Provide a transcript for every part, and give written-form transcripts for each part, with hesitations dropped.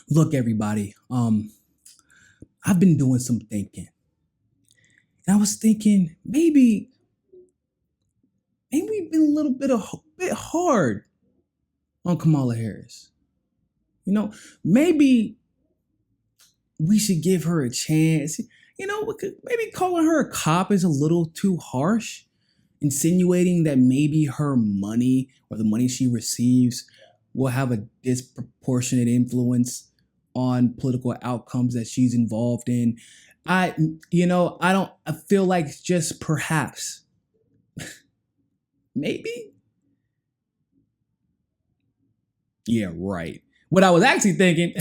Look, everybody, I've been doing some thinking. And I was thinking maybe we've been a bit hard on Kamala Harris. Maybe we should give her a chance. Maybe calling her a cop is a little too harsh, insinuating that maybe her money or the money she receives will have a disproportionate influence on political outcomes that she's involved in. I feel like just perhaps, maybe. Yeah, right. What I was actually thinking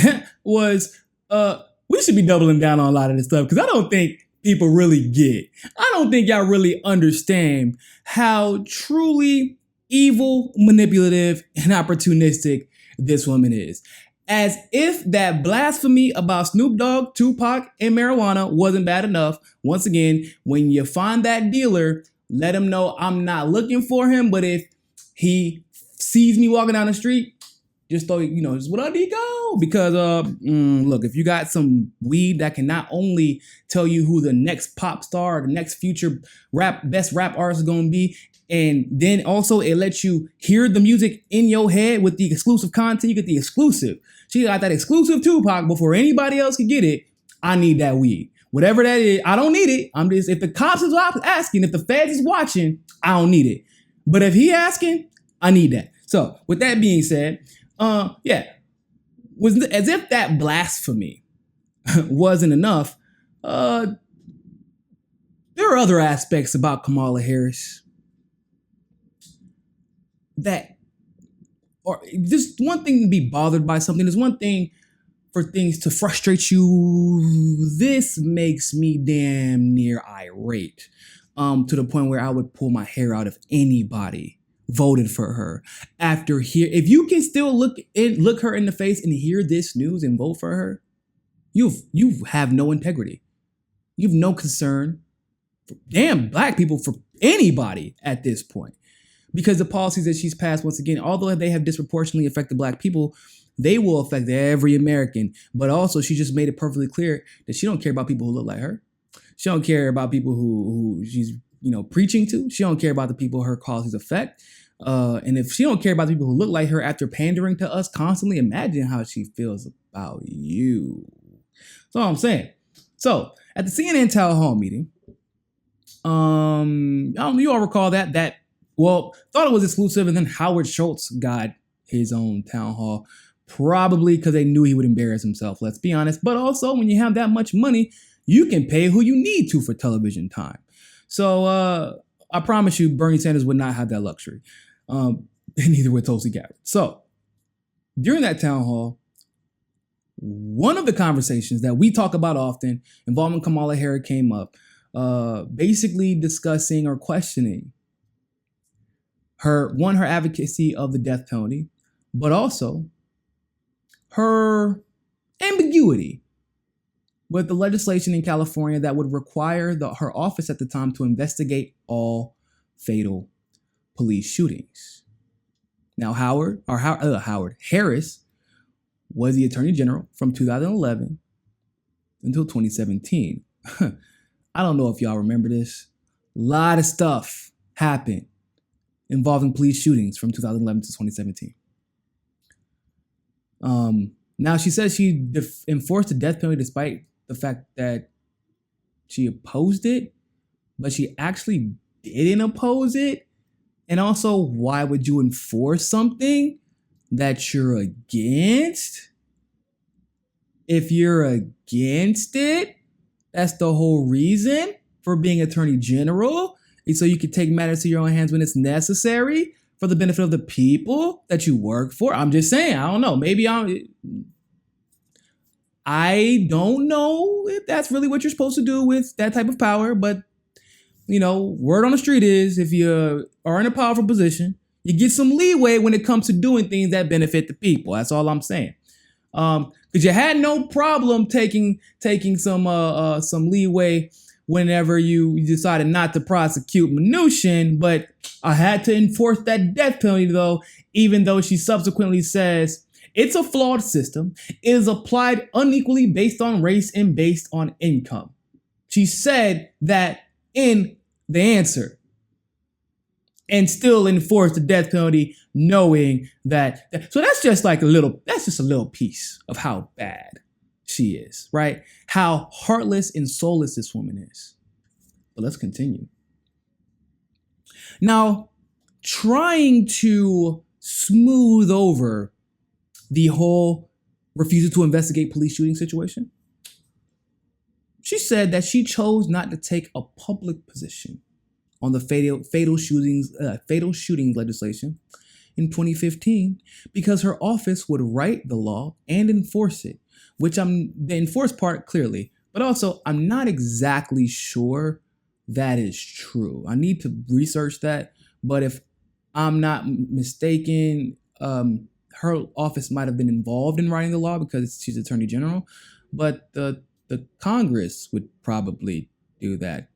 was, we should be doubling down on a lot of this stuff because I don't think people really get. I don't think y'all really understand how truly evil, manipulative, and opportunistic this woman is. As if that blasphemy about Snoop Dogg, Tupac, and marijuana wasn't bad enough. Once again, when you find that dealer, let him know I'm not looking for him, but if he sees me walking down the street, just throw, just what up, Niko? Because, look, if you got some weed that can not only tell you who the next pop star or the next future best rap artist is going to be, and then also it lets you hear the music in your head with the exclusive content, you get the exclusive. She got that exclusive Tupac before anybody else could get it. I need that weed. Whatever that is, I don't need it. I'm just, if the cops is asking, if the feds is watching, I don't need it. But if he asking, I need that. So with that being said, was as if that blasphemy wasn't enough. There are other aspects about Kamala Harris that, or just one thing to be bothered by something. There's one thing for things to frustrate you. This makes me damn near irate, to the point where I would pull my hair out if anybody voted for her after here. If you can still look her in the face and hear this news and vote for her, you have no integrity. You have no concern for damn black people, for anybody at this point. Because the policies that she's passed, once again, although they have disproportionately affected black people, they will affect every American. But also, she just made it perfectly clear that she don't care about people who look like her. She don't care about people who she's preaching to. She don't care about the people her policies affect. And if she don't care about the people who look like her after pandering to us constantly, imagine how she feels about you. That's all I'm saying. So at the CNN town hall meeting, you all recall that thought it was exclusive, and then Howard Schultz got his own town hall, probably because they knew he would embarrass himself. Let's be honest. But also, when you have that much money, you can pay who you need to for television time. So I promise you, Bernie Sanders would not have that luxury. And neither would Tulsi Gabbard. So during that town hall, one of the conversations that we talk about often involving Kamala Harris came up, basically discussing or questioning her advocacy of the death penalty, but also her ambiguity with the legislation in California that would require her office at the time to investigate all fatal police shootings. Now, Harris was the Attorney General from 2011 until 2017. I don't know if y'all remember this. A lot of stuff happened involving police shootings from 2011 to 2017. Now, she says she enforced the death penalty despite the fact that she opposed it, but she actually didn't oppose it. And also, why would you enforce something that you're against? If you're against it, that's the whole reason for being Attorney General. And so you can take matters to your own hands when it's necessary for the benefit of the people that you work for. I'm just saying, I don't know. I don't know if that's really what you're supposed to do with that type of power, but word on the street is if you are in a powerful position, you get some leeway when it comes to doing things that benefit the people. That's all I'm saying. Because you had no problem taking some leeway whenever you decided not to prosecute Mnuchin, but I had to enforce that death penalty though, even though she subsequently says It's a flawed system. It is applied unequally based on race and based on income. She said that in the answer, and still enforce the death penalty knowing that. So that's just a little piece of how bad she is, right? How heartless and soulless this woman is. But let's continue. Now, trying to smooth over the whole refusal to investigate police shooting situation, she said that she chose not to take a public position on the fatal shooting legislation in 2015 because her office would write the law and enforce it, which the enforce part clearly, but also I'm not exactly sure that is true. I need to research that, but if I'm not mistaken, her office might have been involved in writing the law because she's Attorney General, but the Congress would probably do that,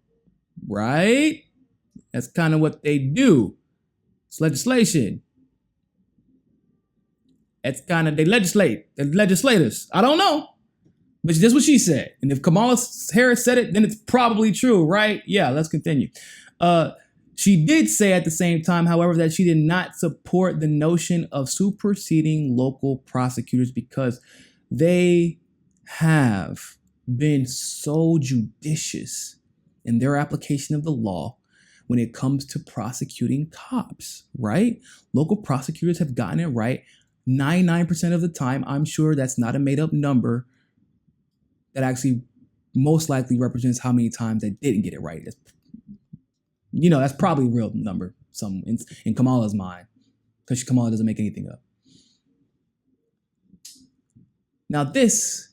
right? That's kind of what they do. It's legislation. It's kind of, they legislate. They're legislators. I don't know. But that's what she said. And if Kamala Harris said it, then it's probably true, right? Yeah, let's continue. She did say at the same time, however, that she did not support the notion of superseding local prosecutors because they have been so judicious in their application of the law when it comes to prosecuting cops, right? Local prosecutors have gotten it right 99% of the time. I'm sure that's not a made up number. That actually most likely represents how many times they didn't get it right. That's probably a real number in Kamala's mind, because Kamala doesn't make anything up. Now this,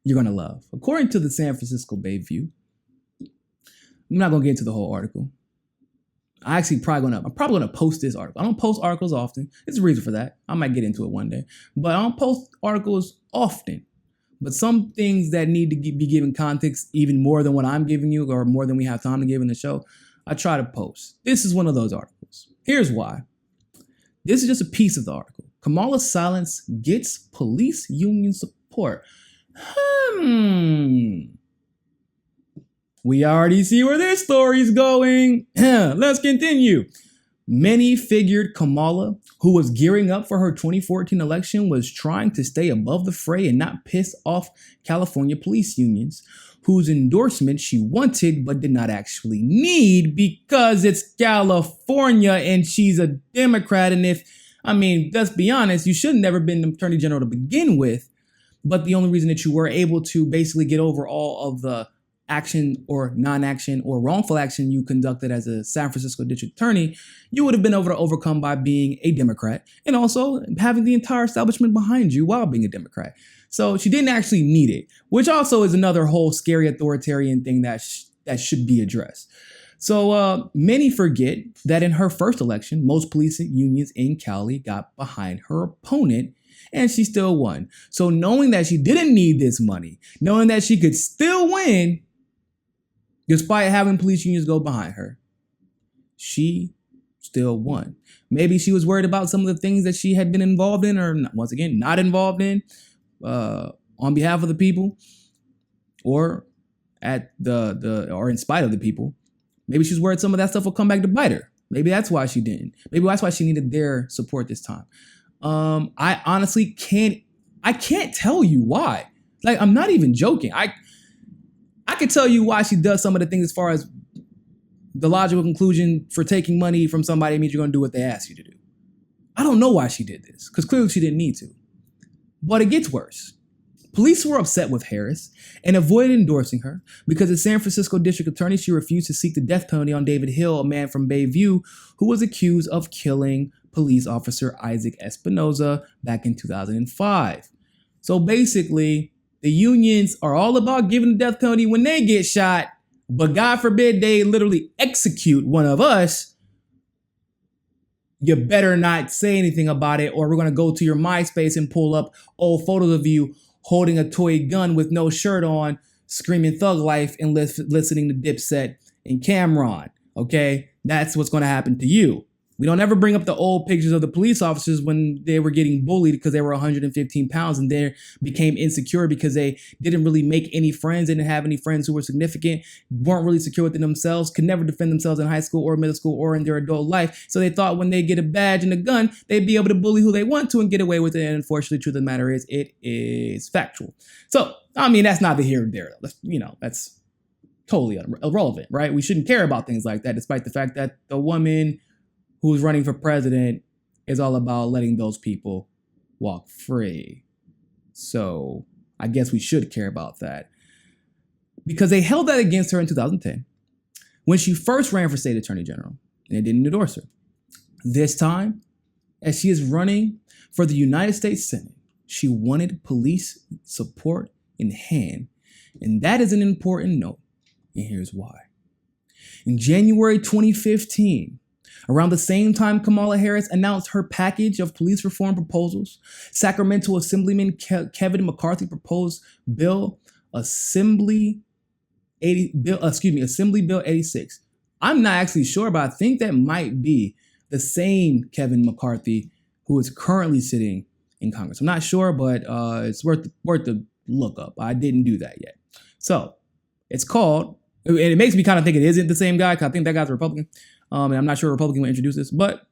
you're going to love. According to the San Francisco Bay View, I'm not going to get into the whole article. I'm probably going to post this article. I don't post articles often. There's a reason for that. I might get into it one day. But I don't post articles often. But some things that need to be given context even more than what I'm giving you or more than we have time to give in the show, I try to post. This is one of those articles. Here's why. This is just a piece of the article. Kamala's silence gets police union support. We already see where this story's going. Let's continue. Many figured Kamala, who was gearing up for her 2014 election, was trying to stay above the fray and not piss off California police unions, whose endorsement she wanted but did not actually need because it's California and she's a Democrat. And let's be honest, you should have never been the Attorney General to begin with. But the only reason that you were able to basically get over all of the action or non-action or wrongful action you conducted as a San Francisco district attorney, you would have been able to overcome by being a Democrat and also having the entire establishment behind you while being a Democrat. So she didn't actually need it, which also is another whole scary authoritarian thing that should be addressed. So many forget that in her first election, most police unions in Cali got behind her opponent and she still won. So knowing that she didn't need this money, knowing that she could still win, despite having police unions go behind her, she still won. Maybe she was worried about some of the things that she had been involved in, or once again, not involved in, on behalf of the people, or or in spite of the people. Maybe she was worried some of that stuff will come back to bite her. Maybe that's why she didn't. Maybe that's why she needed their support this time. I honestly can't tell you why. I'm not even joking. I could tell you why she does some of the things as far as the logical conclusion for taking money from somebody means you're going to do what they ask you to do. I don't know why she did this, because clearly she didn't need to. But it gets worse. Police were upset with Harris and avoided endorsing her because as San Francisco district attorney, she refused to seek the death penalty on David Hill, a man from Bayview who was accused of killing police officer Isaac Espinoza back in 2005. So basically, the unions are all about giving the death penalty when they get shot, but God forbid they literally execute one of us. You better not say anything about it, or we're going to go to your MySpace and pull up old photos of you holding a toy gun with no shirt on, screaming Thug Life and listening to Dipset and Cameron. Okay? That's what's going to happen to you. We don't ever bring up the old pictures of the police officers when they were getting bullied because they were 115 pounds and they became insecure because they didn't really make any friends, didn't have any friends who were significant, weren't really secure within themselves, could never defend themselves in high school or middle school or in their adult life. So they thought when they get a badge and a gun, they'd be able to bully who they want to and get away with it. And unfortunately, the truth of the matter is, it is factual. So, I mean, that's neither here nor there. That's totally irrelevant, right? We shouldn't care about things like that, despite the fact that the woman who's running for president is all about letting those people walk free. So I guess we should care about that. Because they held that against her in 2010 when she first ran for state attorney general, and they didn't endorse her. This time, as she is running for the United States Senate, she wanted police support in hand. And that is an important note, and here's why. In January 2015, around the same time Kamala Harris announced her package of police reform proposals, Sacramento Assemblyman Kevin McCarthy proposed Assembly Bill 86. I'm not actually sure, but I think that might be the same Kevin McCarthy who is currently sitting in Congress. I'm not sure, but it's worth the look up. I didn't do that yet. So it's called, and it makes me kind of think it isn't the same guy, because I think that guy's a Republican. And I'm not sure a Republican will introduce this, but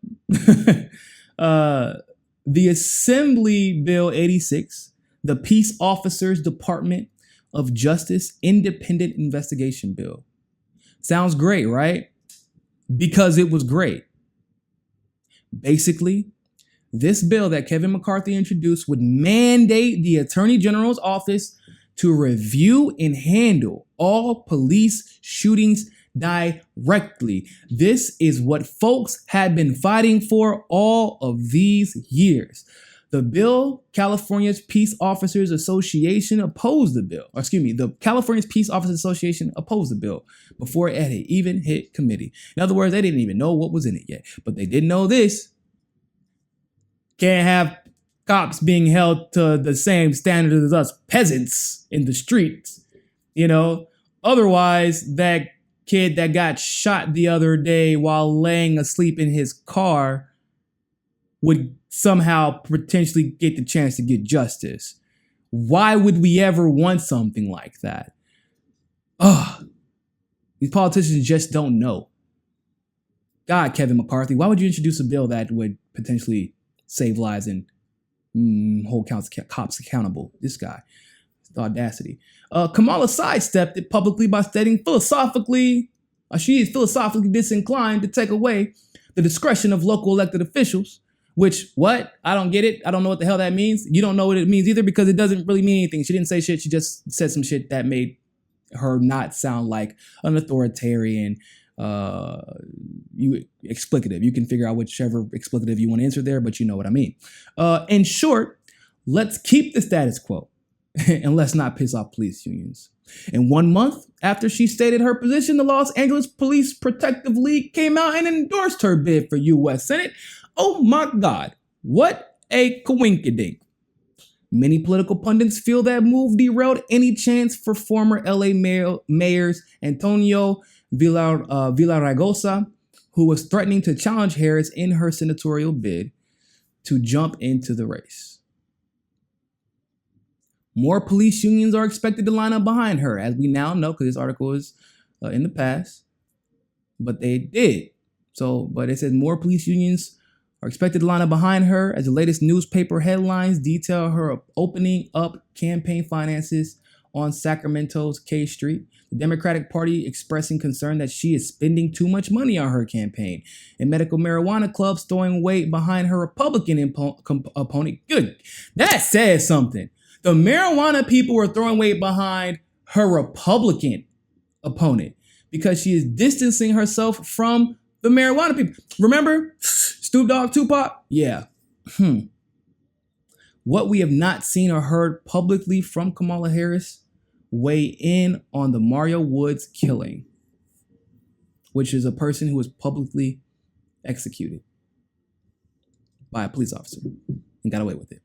the Assembly Bill 86, the Peace Officers Department of Justice Independent Investigation Bill. Sounds great, right? Because it was great. Basically, this bill that Kevin McCarthy introduced would mandate the Attorney General's office to review and handle all police shootings directly. This is what folks had been fighting for all of these years. The bill, California's Peace Officers Association opposed the bill. The California's Peace Officers Association opposed the bill before it had even hit committee. In other words, they didn't even know what was in it yet. But they did know this. Can't have cops being held to the same standard as us peasants in the streets. Otherwise, that kid that got shot the other day while laying asleep in his car would somehow potentially get the chance to get justice. Why would we ever want something like that? These politicians just don't know. God, Kevin McCarthy, why would you introduce a bill that would potentially save lives and hold cops accountable? This guy, the audacity. Kamala sidestepped it publicly by stating she is philosophically disinclined to take away the discretion of local elected officials. Which, what? I don't get it. I don't know what the hell that means. You don't know what it means either, because it doesn't really mean anything. She didn't say shit. She just said some shit that made her not sound like an authoritarian explicative. You can figure out whichever explicative you want to answer there, but you know what I mean. In short, let's keep the status quo and let's not piss off police unions. And 1 month after she stated her position, the Los Angeles Police Protective League came out and endorsed her bid for U.S. Senate. Oh my God, what a coinkydink. Many political pundits feel that move derailed any chance for former LA mayors Antonio Villaraigosa, who was threatening to challenge Harris in her senatorial bid, to jump into the race. More police unions are expected to line up behind her, as we now know, because this article is in the past, but they did. But it says more police unions are expected to line up behind her as the latest newspaper headlines detail her opening up campaign finances on Sacramento's K Street. The Democratic Party expressing concern that she is spending too much money on her campaign, and medical marijuana clubs throwing weight behind her Republican opponent. Good. That says something. The marijuana people were throwing weight behind her Republican opponent because she is distancing herself from the marijuana people. Remember Snoop Dogg, Tupac? Yeah. What we have not seen or heard publicly from Kamala Harris weigh in on the Mario Woods killing, which is a person who was publicly executed by a police officer and got away with it.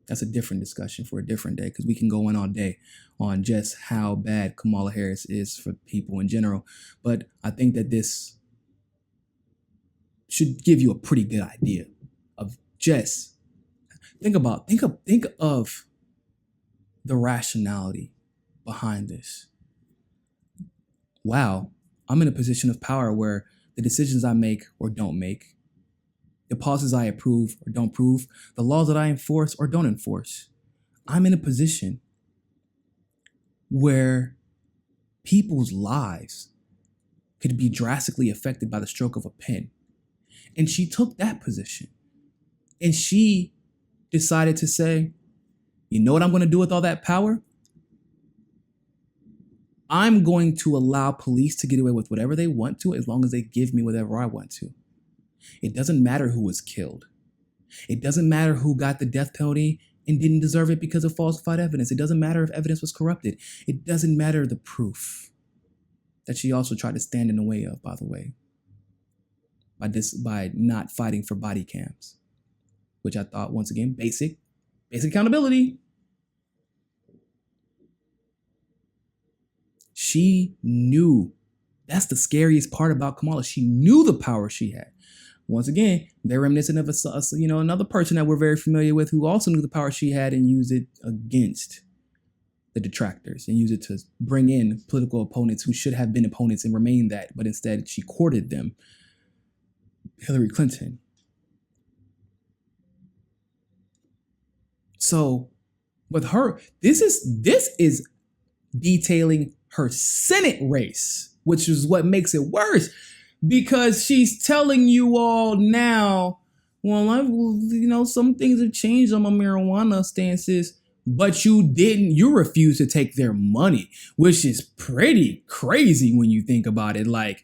That's a different discussion for a different day, because we can go in all day on just how bad Kamala Harris is for people in general. But I think that this should give you a pretty good idea of just think of the rationality behind this. Wow, I'm in a position of power where the decisions I make or don't make, the policies I approve or don't approve, the laws that I enforce or don't enforce, I'm in a position where people's lives could be drastically affected by the stroke of a pen. And she took that position. And she decided to say, you know what I'm going to do with all that power? I'm going to allow police to get away with whatever they want to as long as they give me whatever I want to. It doesn't matter who was killed. It doesn't matter who got the death penalty and didn't deserve it because of falsified evidence. It doesn't matter if evidence was corrupted. It doesn't matter the proof that she also tried to stand in the way of, by the way, by not fighting for body cams, which I thought, once again, basic accountability. She knew. That's the scariest part about Kamala. She knew the power she had. Once again, they're reminiscent of another person that we're very familiar with who also knew the power she had and used it against the detractors and used it to bring in political opponents who should have been opponents and remain that, but instead she courted them. Hillary Clinton. So with her, this is detailing her Senate race, which is what makes it worse, because she's telling you all now, well, some things have changed on my marijuana stances, but you refuse to take their money, which is pretty crazy when you think about it. Like,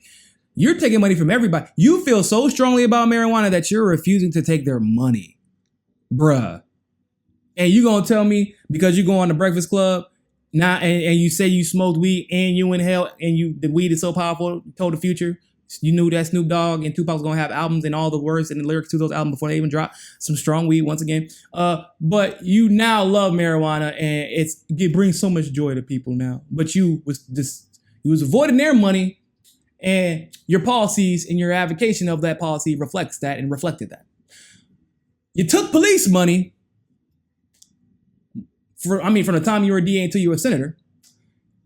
you're taking money from everybody. You feel so strongly about marijuana that you're refusing to take their money, bruh. And you gonna tell me because you go on the Breakfast Club now and you say you smoked weed and you inhale and the weed is so powerful, told the Future, you knew that Snoop Dogg and Tupac was gonna have albums and all the words and the lyrics to those albums before they even dropped some strong weed once again. But you now love marijuana and it brings so much joy to people now. But you was avoiding their money, and your policies and your advocacy of that policy reflects that and reflected that. You took police money from the time you were a DA until you were a senator,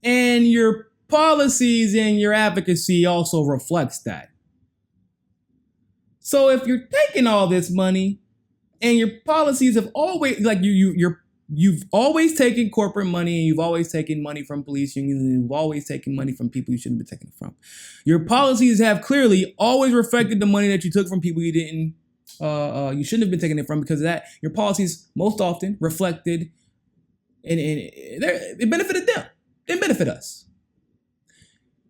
and your policies and your advocacy also reflects that. So if you're taking all this money and your policies have always, like you've always taken corporate money and you've always taken money from police unions and you've always taken money from people you shouldn't be taking it from. Your policies have clearly always reflected the money that you took from people you shouldn't have been taking it from, because of that. Your policies most often reflected and it benefited them. They benefit us.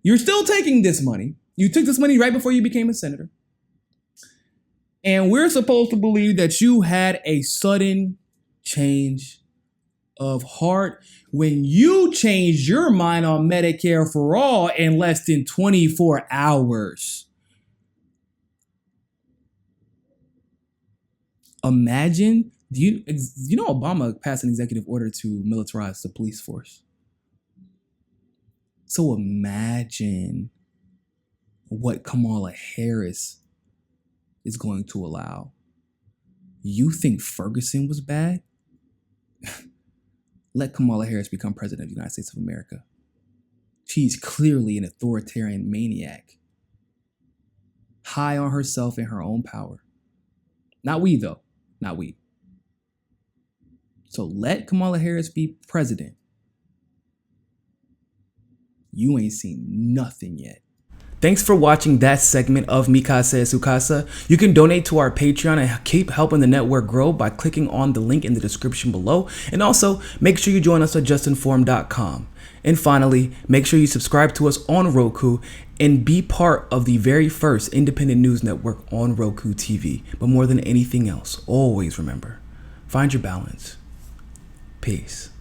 You're still taking this money. You took this money right before you became a senator. And we're supposed to believe that you had a sudden change of heart when you changed your mind on Medicare for all in less than 24 hours. Imagine, you know Obama passed an executive order to militarize the police force. So imagine what Kamala Harris is going to allow. You think Ferguson was bad? Let Kamala Harris become president of the United States of America. She's clearly an authoritarian maniac, high on herself and her own power. Not we, though. Not we. So let Kamala Harris be president. You ain't seen nothing yet. Thanks for watching that segment of Mi Casa es Su Casa. You can donate to our Patreon and keep helping the network grow by clicking on the link in the description below. And also, make sure you join us at JustNForm.com. And finally, make sure you subscribe to us on Roku and be part of the very first independent news network on Roku TV. But more than anything else, always remember, find your balance. Peace.